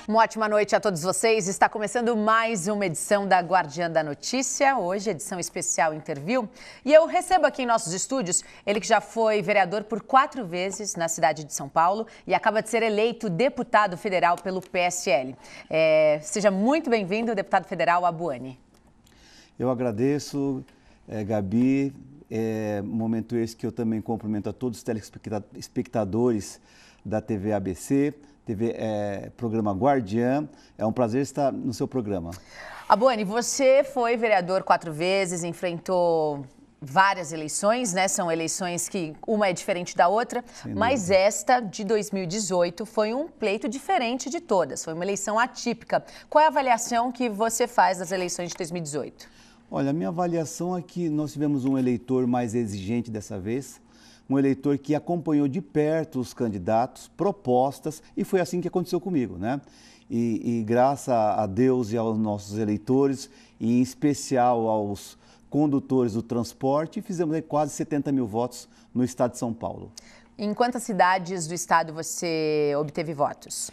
Uma ótima noite a todos vocês. Está começando mais uma edição da Guardiã da Notícia. Hoje, edição especial Interview. E eu recebo aqui em nossos estúdios ele que já foi vereador por 4 vezes na cidade de São Paulo e acaba de ser eleito deputado federal pelo PSL. Seja muito bem-vindo, deputado federal Abuani. Eu agradeço, Gabi. Momento esse que eu também cumprimento a todos os telespectadores da TV ABC. Programa Guardiã. É um prazer estar no seu programa. Abuani, você foi vereador 4 vezes, enfrentou várias eleições, né? São eleições que uma é diferente da outra, mas esta de 2018 foi um pleito diferente de todas, foi uma eleição atípica. Qual é a avaliação que você faz das eleições de 2018? Olha, a minha avaliação é que nós tivemos um eleitor mais exigente dessa vez, um eleitor que acompanhou de perto os candidatos, propostas, e foi assim que aconteceu comigo, né? E graças a Deus e aos nossos eleitores, e em especial aos condutores do transporte, fizemos aí quase 70 mil votos no estado de São Paulo. Em quantas cidades do estado você obteve votos?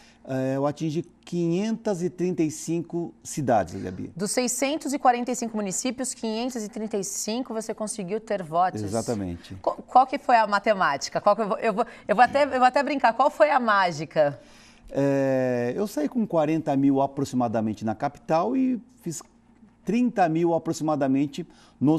Eu atingi 535 cidades, Gabi. Dos 645 municípios, 535 você conseguiu ter votos? Exatamente. Qual que foi a matemática? Eu vou até brincar, qual foi a mágica? Eu saí com 40 mil aproximadamente na capital e fiz 30 mil aproximadamente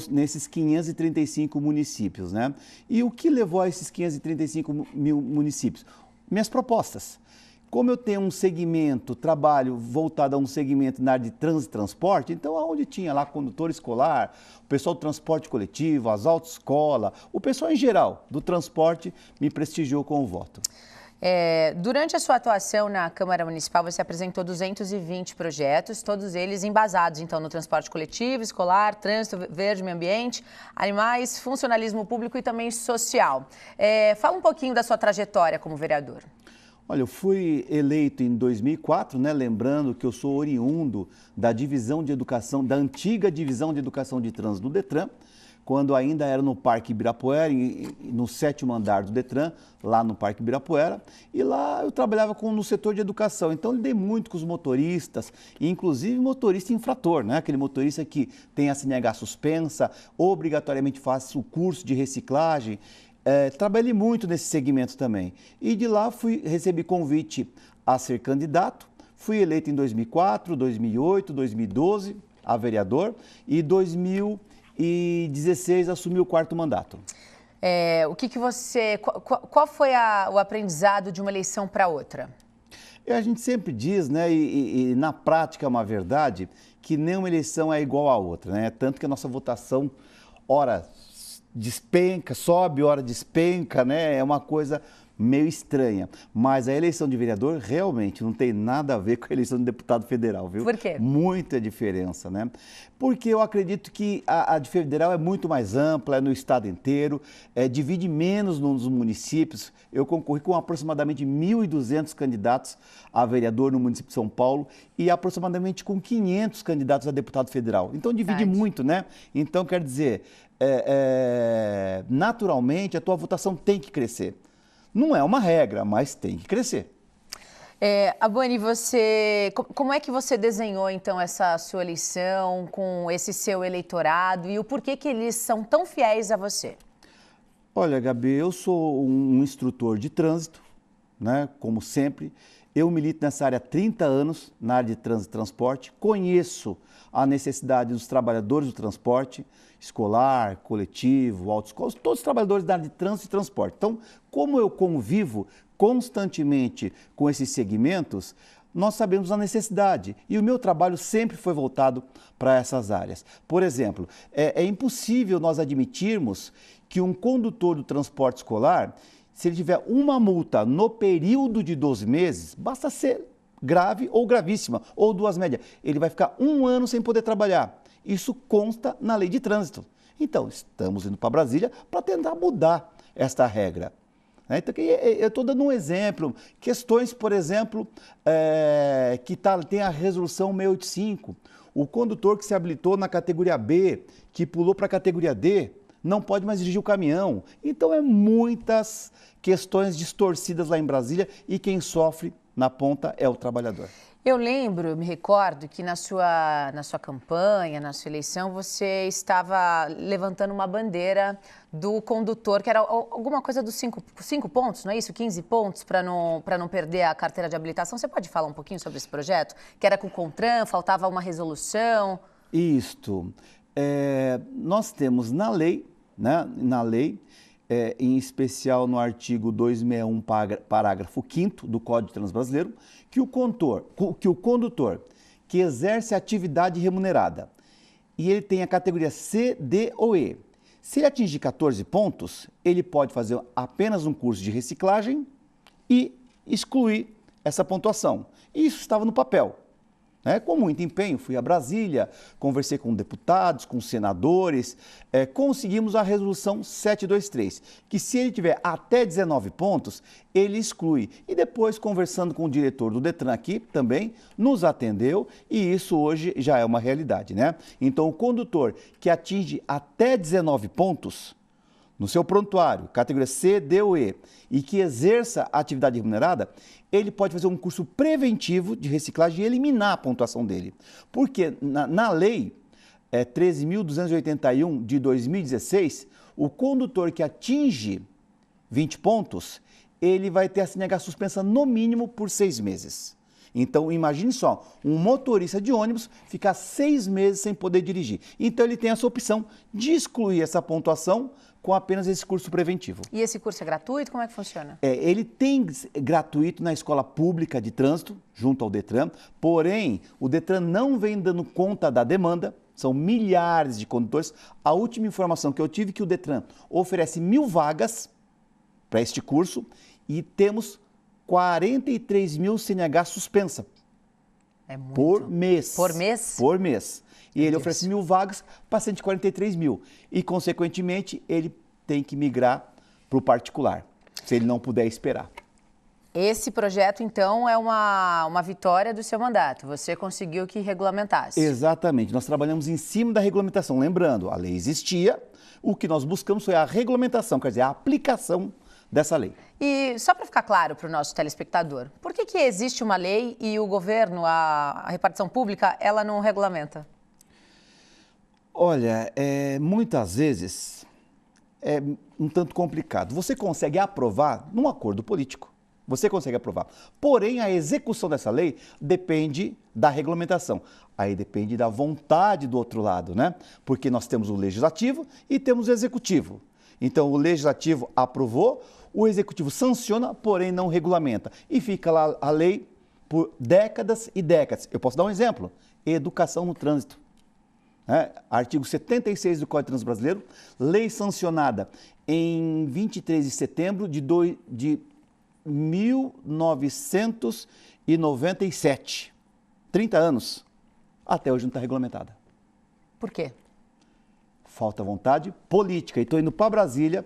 nesses 535 municípios, né? E o que levou a esses 535 mil municípios? Minhas propostas. Como eu tenho um segmento, trabalho voltado a um segmento na área de trânsito e transporte, então onde tinha lá condutor escolar, o pessoal do transporte coletivo, as autoescolas, o pessoal em geral do transporte me prestigiou com o voto. Durante a sua atuação na Câmara Municipal, você apresentou 220 projetos, todos eles embasados, então, no transporte coletivo, escolar, trânsito verde, meio ambiente, animais, funcionalismo público e também social. Fala um pouquinho da sua trajetória como vereador. Olha, eu fui eleito em 2004, né? Lembrando que eu sou oriundo da divisão de educação, da antiga divisão de educação de trânsito do Detran, quando ainda era no Parque Ibirapuera, no 7º andar do Detran, lá no Parque Ibirapuera, e lá eu trabalhava no setor de educação, então lidei muito com os motoristas, inclusive motorista infrator, né? Aquele motorista que tem a CNH suspensa, obrigatoriamente faz o curso de reciclagem. Trabalhei muito nesse segmento também, e de lá recebi convite a ser candidato, fui eleito em 2004, 2008, 2012 a vereador, e 2016 assumi o 4º mandato. Qual foi o aprendizado de uma eleição para outra? A gente sempre diz, né, e na prática é uma verdade, que nenhuma eleição é igual à outra, né? Tanto que a nossa votação, ora despenca, sobe, hora despenca, né? É uma coisa meio estranha. Mas a eleição de vereador realmente não tem nada a ver com a eleição de deputado federal, viu? Por quê? Muita diferença, né? Porque eu acredito que a de federal é muito mais ampla, é no estado inteiro, divide menos nos municípios. Eu concorri com aproximadamente 1.200 candidatos a vereador no município de São Paulo e aproximadamente com 500 candidatos a deputado federal. Então divide muito, né? Então quer dizer, naturalmente a tua votação tem que crescer. Não é uma regra, mas tem que crescer. Abuani, como é que você desenhou, então, essa sua eleição com esse seu eleitorado e o porquê que eles são tão fiéis a você? Olha, Gabi, eu sou um instrutor de trânsito, né? Como sempre. Eu milito nessa área há 30 anos, na área de trânsito e transporte. Conheço a necessidade dos trabalhadores do transporte, escolar, coletivo, autoescola, todos os trabalhadores da área de trânsito e transporte. Então, como eu convivo constantemente com esses segmentos, nós sabemos a necessidade e o meu trabalho sempre foi voltado para essas áreas. Por exemplo, é impossível nós admitirmos que um condutor do transporte escolar, se ele tiver uma multa no período de 12 meses, basta ser grave ou gravíssima, ou 2 médias, ele vai ficar 1 ano sem poder trabalhar. Isso consta na lei de trânsito. Então, estamos indo para Brasília para tentar mudar esta regra. Então, eu estou dando um exemplo. Questões, por exemplo, que tem a resolução 685. O condutor que se habilitou na categoria B, que pulou para a categoria D, não pode mais dirigir o caminhão. Então, muitas questões distorcidas lá em Brasília e quem sofre na ponta é o trabalhador. Eu lembro, me recordo que na sua campanha, na sua eleição, você estava levantando uma bandeira do condutor, que era alguma coisa dos 5 pontos, não é isso? 15 pontos para não perder a carteira de habilitação. Você pode falar um pouquinho sobre esse projeto? Que era com o CONTRAN, faltava uma resolução. Isto. Nós temos na lei, né, em especial no artigo 261, parágrafo 5º do Código de Trânsito Brasileiro, que o condutor que exerce atividade remunerada e ele tem a categoria C, D ou E, se ele atingir 14 pontos, ele pode fazer apenas um curso de reciclagem e excluir essa pontuação. Isso estava no papel. Com muito empenho, fui a Brasília, conversei com deputados, com senadores, conseguimos a resolução 723, que se ele tiver até 19 pontos, ele exclui. E depois, conversando com o diretor do Detran aqui, também nos atendeu e isso hoje já é uma realidade, né? Então, o condutor que atinge até 19 pontos no seu prontuário, categoria C, D ou E, e que exerça atividade remunerada, ele pode fazer um curso preventivo de reciclagem e eliminar a pontuação dele. Porque na lei 13.281 de 2016, o condutor que atinge 20 pontos, ele vai ter a CNH suspensa no mínimo por 6 meses. Então, imagine só, um motorista de ônibus ficar 6 meses sem poder dirigir. Então, ele tem essa opção de excluir essa pontuação com apenas esse curso preventivo. E esse curso é gratuito? Como é que funciona? Ele tem gratuito na escola pública de trânsito, junto ao Detran, porém, o Detran não vem dando conta da demanda, são milhares de condutores. A última informação que eu tive é que o Detran oferece 1.000 vagas para este curso e temos 43.000 CNH suspensa. É muito. Por mês. Por mês? Por mês. E ele Deus. oferece 1.000 vagas para 143.000. E, consequentemente, ele tem que migrar para o particular, se ele não puder esperar. Esse projeto, então, é uma vitória do seu mandato. Você conseguiu que regulamentasse. Exatamente. Nós trabalhamos em cima da regulamentação. Lembrando, a lei existia, o que nós buscamos foi a regulamentação, quer dizer, a aplicação dessa lei. E só para ficar claro para o nosso telespectador, por que existe uma lei e o governo, a repartição pública, ela não regulamenta? Olha, muitas vezes é um tanto complicado. Você consegue aprovar num acordo político. Você consegue aprovar. Porém, a execução dessa lei depende da regulamentação. Aí depende da vontade do outro lado, né? Porque nós temos o legislativo e temos o executivo. Então, o legislativo aprovou, o executivo sanciona, porém não regulamenta. E fica lá a lei por décadas e décadas. Eu posso dar um exemplo. Educação no trânsito. Artigo 76 do Código de Trânsito Brasileiro, lei sancionada em 23 de setembro de 1997. 30 anos. Até hoje não está regulamentada. Por quê? Falta vontade política. E estou indo para Brasília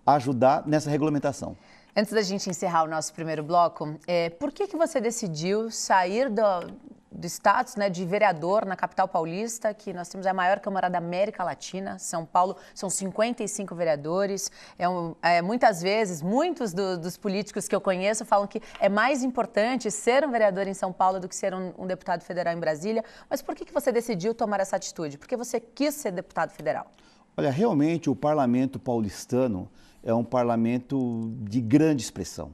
ajudar nessa regulamentação. Antes da gente encerrar o nosso primeiro bloco, por que você decidiu sair do status, né, de vereador na capital paulista, que nós temos a maior Câmara da América Latina, São Paulo, são 55 vereadores. Muitas vezes, muitos dos políticos que eu conheço falam que é mais importante ser um vereador em São Paulo do que ser um deputado federal em Brasília. Mas por que você decidiu tomar essa atitude? Por que você quis ser deputado federal? Olha, realmente o parlamento paulistano é um parlamento de grande expressão,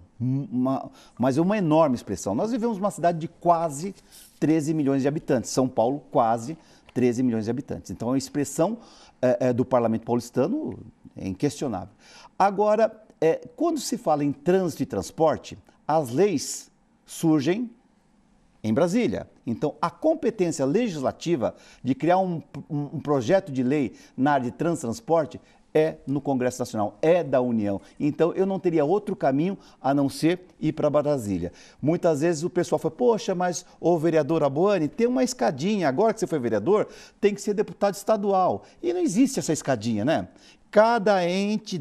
mas é uma enorme expressão. Nós vivemos uma cidade de quase 13 milhões de habitantes, São Paulo quase 13 milhões de habitantes. Então a expressão do parlamento paulistano é inquestionável. Agora, quando se fala em trânsito e transporte, as leis surgem em Brasília. Então, a competência legislativa de criar um projeto de lei na área de trânsito e transporte é no Congresso Nacional, é da União. Então, eu não teria outro caminho a não ser ir para Brasília. Muitas vezes o pessoal fala, poxa, mas o vereador Abuani tem uma escadinha, agora que você foi vereador, tem que ser deputado estadual. E não existe essa escadinha, né? Cada ente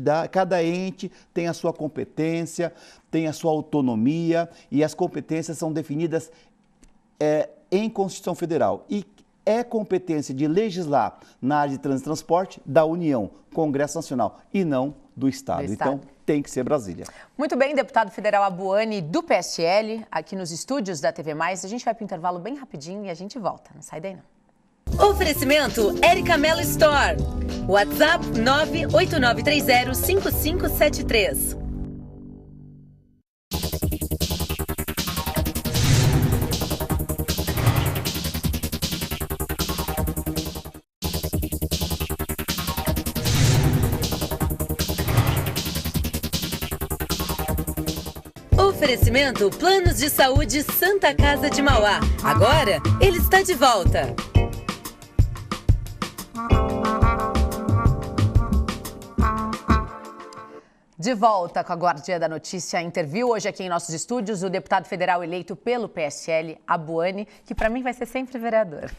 tem a sua competência, tem a sua autonomia e as competências são definidas em Constituição Federal. E é competência de legislar na área de trânsito e transporte da União, Congresso Nacional, e não do Estado. Então, tem que ser Brasília. Muito bem, deputado federal Abuane, do PSL, aqui nos estúdios da TV+. A gente vai para o intervalo bem rapidinho e a gente volta. Não sai daí, não. Oferecimento Erica Mello Store. WhatsApp 989305573. Oferecimento Planos de Saúde Santa Casa de Mauá. Agora, ele está de volta. De volta com a Guardiã da Notícia Interview, hoje aqui em nossos estúdios, o deputado federal eleito pelo PSL, Abuane, que para mim vai ser sempre vereador,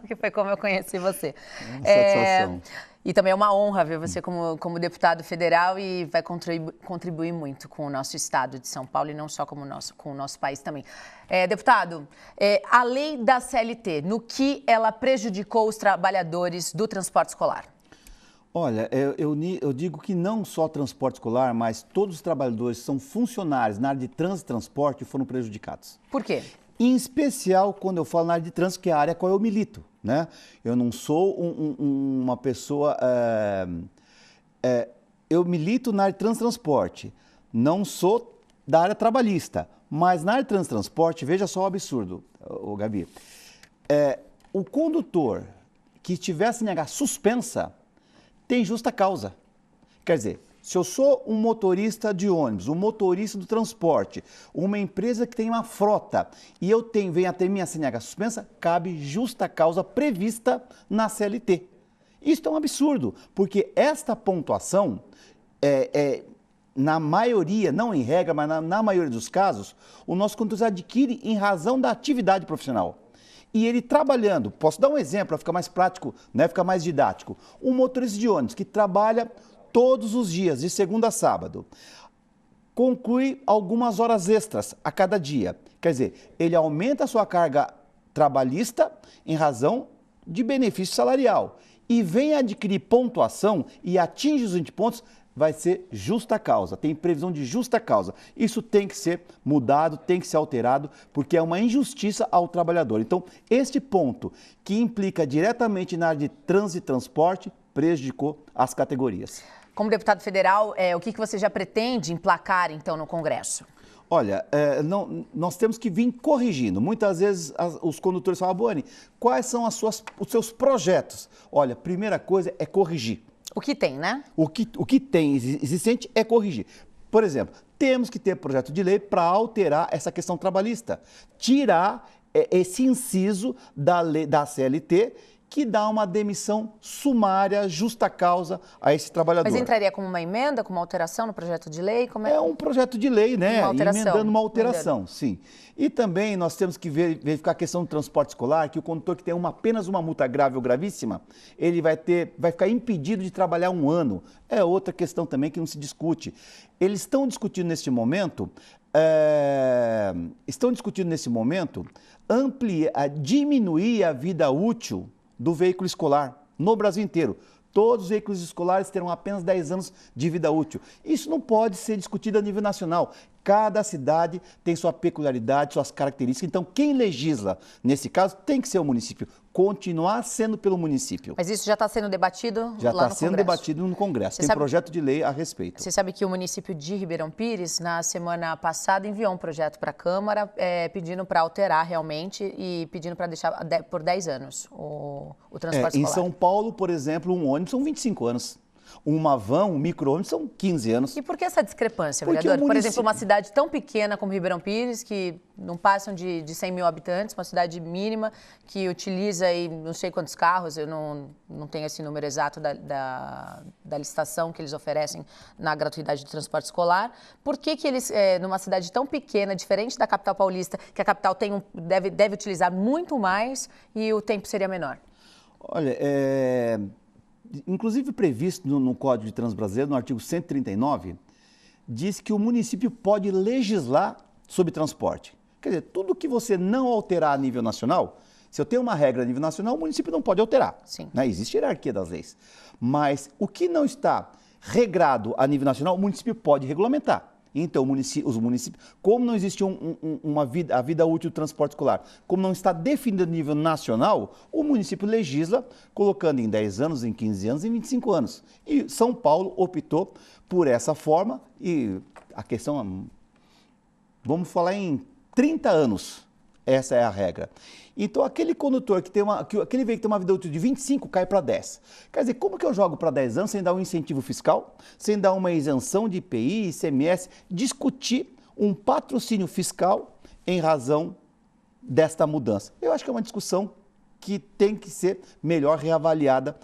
que foi como eu conheci você. Satisfação. E também é uma honra ver você como deputado federal e vai contribuir muito com o nosso estado de São Paulo e não só com o nosso país também. Deputado, a lei da CLT, no que ela prejudicou os trabalhadores do transporte escolar? Olha, eu digo que não só transporte escolar, mas todos os trabalhadores que são funcionários na área de trânsito e transporte foram prejudicados. Por quê? Em especial quando eu falo na área de trânsito, que é a área a qual eu milito, né? Eu não sou uma pessoa... eu milito na área de trânsito e transporte, não sou da área trabalhista, mas na área de trânsito e transporte, veja só o absurdo, Gabi. O condutor que tiver a CNH suspensa tem justa causa. Quer dizer, se eu sou um motorista de ônibus, um motorista do transporte, uma empresa que tem uma frota e eu venho a ter minha CNH suspensa, cabe justa causa prevista na CLT. Isso é um absurdo, porque esta pontuação, na maioria, não em regra, mas na maioria dos casos, o nosso condutor adquire em razão da atividade profissional. E ele trabalhando, posso dar um exemplo para ficar mais prático, né, ficar mais didático. Um motorista de ônibus que trabalha todos os dias, de segunda a sábado, conclui algumas horas extras a cada dia. Quer dizer, ele aumenta a sua carga trabalhista em razão de benefício salarial e vem adquirir pontuação e atinge os 20 pontos, vai ser justa causa, tem previsão de justa causa. Isso tem que ser mudado, tem que ser alterado, porque é uma injustiça ao trabalhador. Então, este ponto, que implica diretamente na área de trânsito e transporte, prejudicou as categorias. Como deputado federal, o que você já pretende emplacar, então, no Congresso? Olha, nós temos que vir corrigindo. Muitas vezes os condutores falam, Abuane, quais são os seus projetos? Olha, primeira coisa é corrigir. O que tem, né? O que tem existente é corrigir. Por exemplo, temos que ter projeto de lei para alterar essa questão trabalhista. Tirar esse inciso da CLT que dá uma demissão sumária, justa causa a esse trabalhador. Mas entraria como uma emenda, como uma alteração no projeto de lei? É um projeto de lei, né? Emendando uma alteração, sim. E também nós temos que verificar a questão do transporte escolar, que o condutor que tem apenas uma multa grave ou gravíssima, ele vai ficar impedido de trabalhar 1 ano. É outra questão também que não se discute. Eles estão discutindo neste momento, diminuir a vida útil do veículo escolar no Brasil inteiro. Todos os veículos escolares terão apenas 10 anos de vida útil. Isso não pode ser discutido a nível nacional. Cada cidade tem sua peculiaridade, suas características. Então, quem legisla, nesse caso, tem que ser o município. Continuar sendo pelo município. Mas isso já está sendo debatido lá no Congresso? Já está sendo debatido no Congresso. Tem projeto de lei a respeito. Você sabe que o município de Ribeirão Pires, na semana passada, enviou um projeto para a Câmara pedindo para alterar realmente e pedindo para deixar por 10 anos o transporte escolar. Em São Paulo, por exemplo, um ônibus são 25 anos. Uma van, um micro-ônibus são 15 anos. E por que essa discrepância, vereador? Por exemplo, uma cidade tão pequena como Ribeirão Pires, que não passam de 100 mil habitantes, uma cidade mínima, que utiliza aí não sei quantos carros, eu não tenho esse número exato da licitação que eles oferecem na gratuidade do transporte escolar. Por que eles, numa cidade tão pequena, diferente da capital paulista, que a capital deve utilizar muito mais e o tempo seria menor? Olha, inclusive previsto no Código de Trânsito Brasileiro, no artigo 139, diz que o município pode legislar sobre transporte. Quer dizer, tudo que você não alterar a nível nacional, Se eu tenho uma regra a nível nacional, o município não pode alterar. Sim. Né? Existe hierarquia das leis. Mas o que não está regrado a nível nacional, o município pode regulamentar. Então, os municípios, como não existe a vida útil do transporte escolar, como não está definido a nível nacional, o município legisla colocando em 10 anos, em 15 anos, em 25 anos. E São Paulo optou por essa forma e a questão, vamos falar em 30 anos, essa é a regra. Então, aquele condutor aquele veículo que tem uma vida útil de 25 cai para 10. Quer dizer, como que eu jogo para 10 anos sem dar um incentivo fiscal, sem dar uma isenção de IPI, ICMS, discutir um patrocínio fiscal em razão desta mudança? Eu acho que é uma discussão que tem que ser melhor reavaliada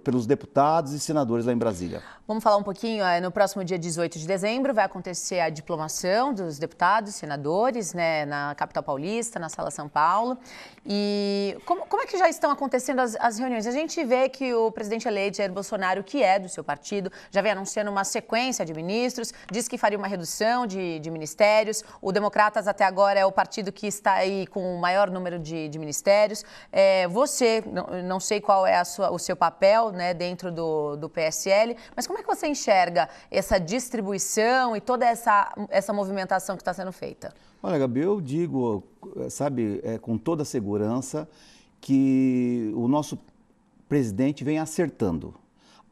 pelos deputados e senadores lá em Brasília. Vamos falar um pouquinho, no próximo dia 18 de dezembro vai acontecer a diplomação dos deputados e senadores, né, na capital paulista, na Sala São Paulo. E como é que já estão acontecendo as reuniões? A gente vê que o presidente eleito, Jair Bolsonaro, que é do seu partido, já vem anunciando uma sequência de ministros, diz que faria uma redução de ministérios. O Democratas até agora é o partido que está aí com o maior número de ministérios. Você, não sei qual é o seu papel, né, dentro do PSL, mas como é que você enxerga essa distribuição e toda essa movimentação que está sendo feita? Olha, Gabi, eu digo, sabe, com toda segurança, que o nosso presidente vem acertando.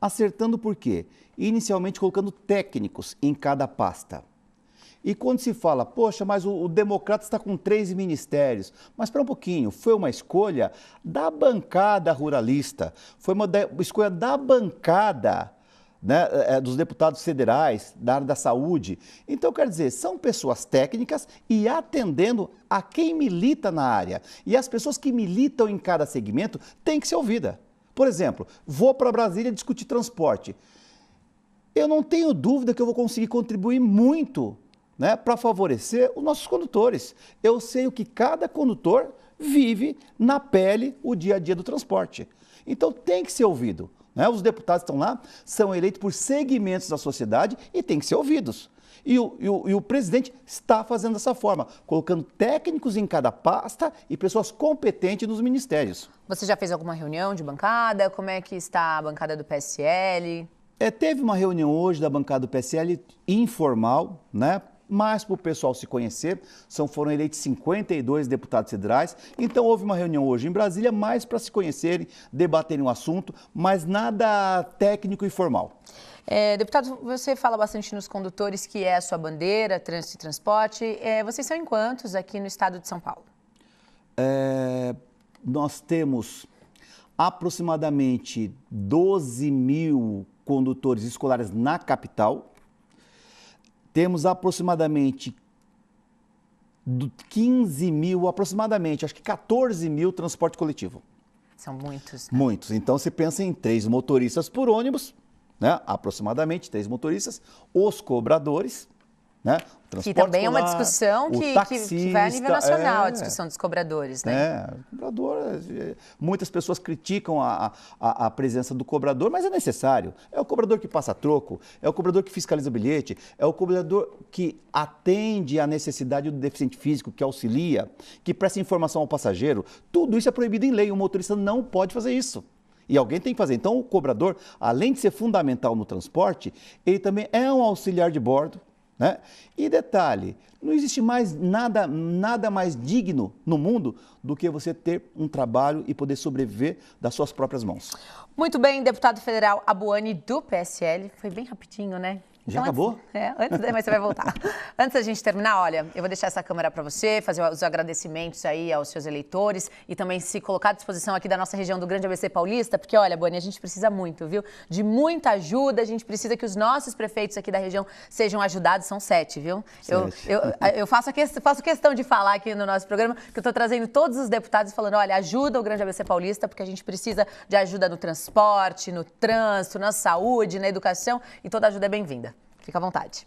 Acertando por quê? Inicialmente colocando técnicos em cada pasta. E quando se fala, poxa, mas o Democrata está com 3 ministérios. Mas espera um pouquinho, foi uma escolha da bancada ruralista, foi uma escolha da bancada, né, dos deputados federais, da área da saúde. Então, quer dizer, são pessoas técnicas e atendendo a quem milita na área. E as pessoas que militam em cada segmento têm que ser ouvidas. Por exemplo, vou para Brasília discutir transporte. Eu não tenho dúvida que eu vou conseguir contribuir muito, né, para favorecer os nossos condutores. Eu sei o que cada condutor vive na pele o dia a dia do transporte. Então tem que ser ouvido. Né? Os deputados estão lá, são eleitos por segmentos da sociedade e têm que ser ouvidos. E o presidente está fazendo dessa forma, colocando técnicos em cada pasta e pessoas competentes nos ministérios. Você já fez alguma reunião de bancada? Como é que está a bancada do PSL? Teve uma reunião hoje da bancada do PSL informal, né? Mas para o pessoal se conhecer, foram eleitos 52 deputados federais, então houve uma reunião hoje em Brasília, mais para se conhecerem, debaterem um assunto, mas nada técnico e formal. Deputado, você fala bastante nos condutores, que é a sua bandeira, trânsito e transporte. Vocês são em quantos aqui no estado de São Paulo? Nós temos aproximadamente 12 mil condutores escolares na capital. Temos aproximadamente 15 mil, acho que 14 mil transporte coletivo. São muitos, né? Muitos. Então, você pensa em 3 motoristas por ônibus, né? Aproximadamente 3 motoristas, os cobradores, né? Que também é uma discussão que vai a nível nacional, a discussão dos cobradores, né? Cobrador, muitas pessoas criticam a presença do cobrador, mas é necessário. É o cobrador que passa troco, é o cobrador que fiscaliza o bilhete, é o cobrador que atende à necessidade do deficiente físico, que auxilia, que presta informação ao passageiro. Tudo isso é proibido em lei, o motorista não pode fazer isso. E alguém tem que fazer. Então, o cobrador, além de ser fundamental no transporte, ele também é um auxiliar de bordo. Né? E detalhe, não existe mais nada mais digno no mundo do que você ter um trabalho e poder sobreviver das suas próprias mãos. Muito bem, deputado federal Abuani do PSL. Foi bem rapidinho, né? Já acabou? Mas você vai voltar. Antes da gente terminar, olha, eu vou deixar essa câmera para você, fazer os agradecimentos aí aos seus eleitores e também se colocar à disposição aqui da nossa região do Grande ABC Paulista, porque, olha, Boni, a gente precisa muito, viu? De muita ajuda, a gente precisa que os nossos prefeitos aqui da região sejam ajudados, são 7, viu? 7. Eu faço questão de falar aqui no nosso programa que eu estou trazendo todos os deputados falando, olha, ajuda o Grande ABC Paulista, porque a gente precisa de ajuda no transporte, no trânsito, na saúde, na educação, e toda ajuda é bem-vinda. Fica à vontade.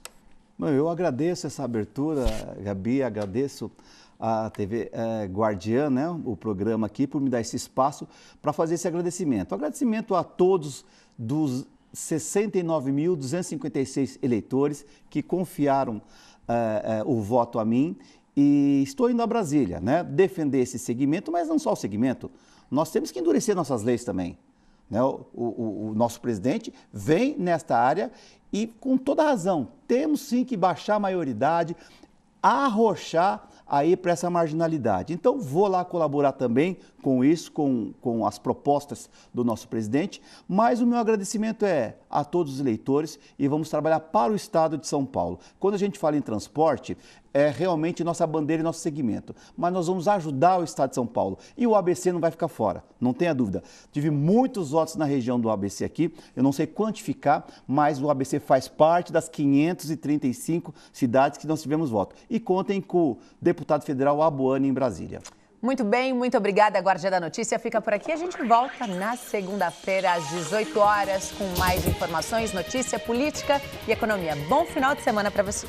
Eu agradeço essa abertura, Gabi, agradeço a TV Guardiã, né, o programa aqui, por me dar esse espaço para fazer esse agradecimento. Agradecimento a todos dos 69.256 eleitores que confiaram o voto a mim E estou indo a Brasília, né, defender esse segmento, mas não só o segmento. Nós temos que endurecer nossas leis também. Né? O nosso presidente vem nesta área e, com toda razão, temos sim que baixar a maioridade, arrochar aí para essa marginalidade. Então, vou lá colaborar também com isso, com as propostas do nosso presidente, mas o meu agradecimento é a todos os eleitores e vamos trabalhar para o Estado de São Paulo. Quando a gente fala em transporte, é realmente nossa bandeira e nosso segmento, mas nós vamos ajudar o Estado de São Paulo e o ABC não vai ficar fora, não tenha dúvida. Tive muitos votos na região do ABC aqui, eu não sei quantificar, mas o ABC faz parte das 535 cidades que nós tivemos voto. E contem com o deputado federal Abuane em Brasília. Muito bem, muito obrigada. A Guardiã da Notícia fica por aqui. A gente volta na segunda-feira às 18 horas com mais informações, notícia, política e economia. Bom final de semana para você.